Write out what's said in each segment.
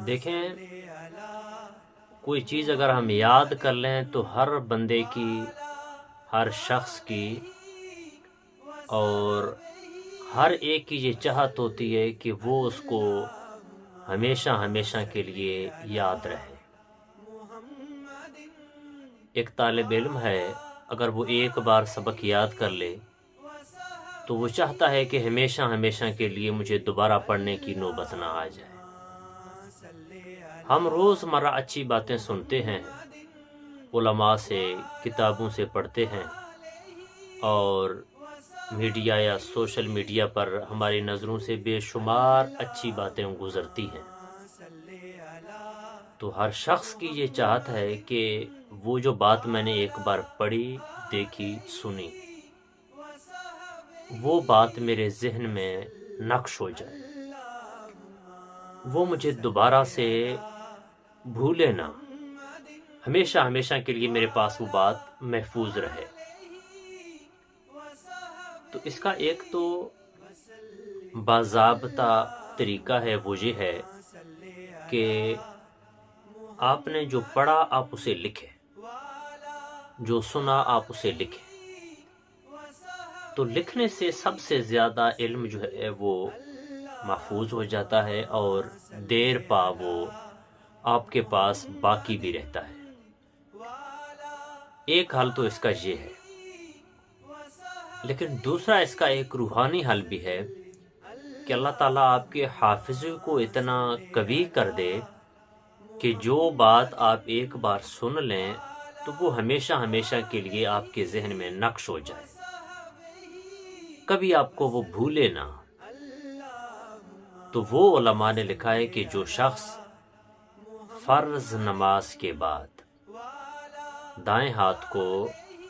دیکھیں، کوئی چیز اگر ہم یاد کر لیں تو ہر بندے کی، ہر شخص کی اور ہر ایک کی یہ چاہت ہوتی ہے کہ وہ اس کو ہمیشہ ہمیشہ کے لیے یاد رہے۔ ایک طالب علم ہے، اگر وہ ایک بار سبق یاد کر لے تو وہ چاہتا ہے کہ ہمیشہ ہمیشہ کے لیے مجھے دوبارہ پڑھنے کی نوبت نہ آ جائے۔ ہم روز مرہ اچھی باتیں سنتے ہیں، علماء سے، کتابوں سے پڑھتے ہیں، اور میڈیا یا سوشل میڈیا پر ہماری نظروں سے بے شمار اچھی باتیں گزرتی ہیں۔ تو ہر شخص کی یہ چاہت ہے کہ وہ جو بات میں نے ایک بار پڑھی، دیکھی، سنی، وہ بات میرے ذہن میں نقش ہو جائے، وہ مجھے دوبارہ سے بھولے نہ، ہمیشہ ہمیشہ کے لیے میرے پاس وہ بات محفوظ رہے۔ تو اس کا ایک تو باضابطہ طریقہ ہے، وہ یہ ہے کہ آپ نے جو پڑھا آپ اسے لکھیں، جو سنا آپ اسے لکھیں۔ تو لکھنے سے سب سے زیادہ علم جو ہے وہ محفوظ ہو جاتا ہے، اور دیر پا وہ آپ کے پاس باقی بھی رہتا ہے۔ ایک حل تو اس کا یہ ہے، لیکن دوسرا اس کا ایک روحانی حل بھی ہے کہ اللہ تعالیٰ آپ کے حافظے کو اتنا قوی کر دے کہ جو بات آپ ایک بار سن لیں تو وہ ہمیشہ ہمیشہ کے لیے آپ کے ذہن میں نقش ہو جائے، کبھی آپ کو وہ بھولے نہ۔ تو وہ علماء نے لکھا ہے کہ جو شخص فرض نماز کے بعد دائیں ہاتھ کو،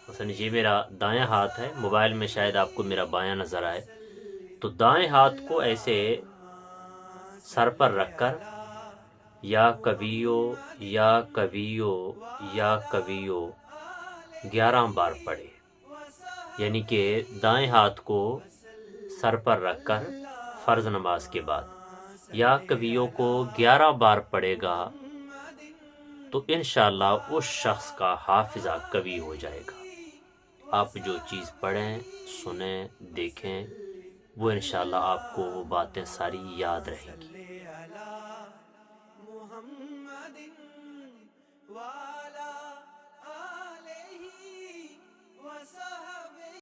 مثلا یہ میرا دائیں ہاتھ ہے، موبائل میں شاید آپ کو میرا بایاں نظر آئے، تو دائیں ہاتھ کو ایسے سر پر رکھ کر یا کویو یا کویو یا کویو 11 بار پڑھے، یعنی کہ دائیں ہاتھ کو سر پر رکھ کر فرض نماز کے بعد یا کویو کو 11 بار پڑھے گا تو انشاءاللہ اس شخص کا حافظہ قوی ہو جائے گا۔ آپ جو چیز پڑھیں، سنیں، دیکھیں، وہ انشاءاللہ آپ کو وہ باتیں ساری یاد رہیں گی۔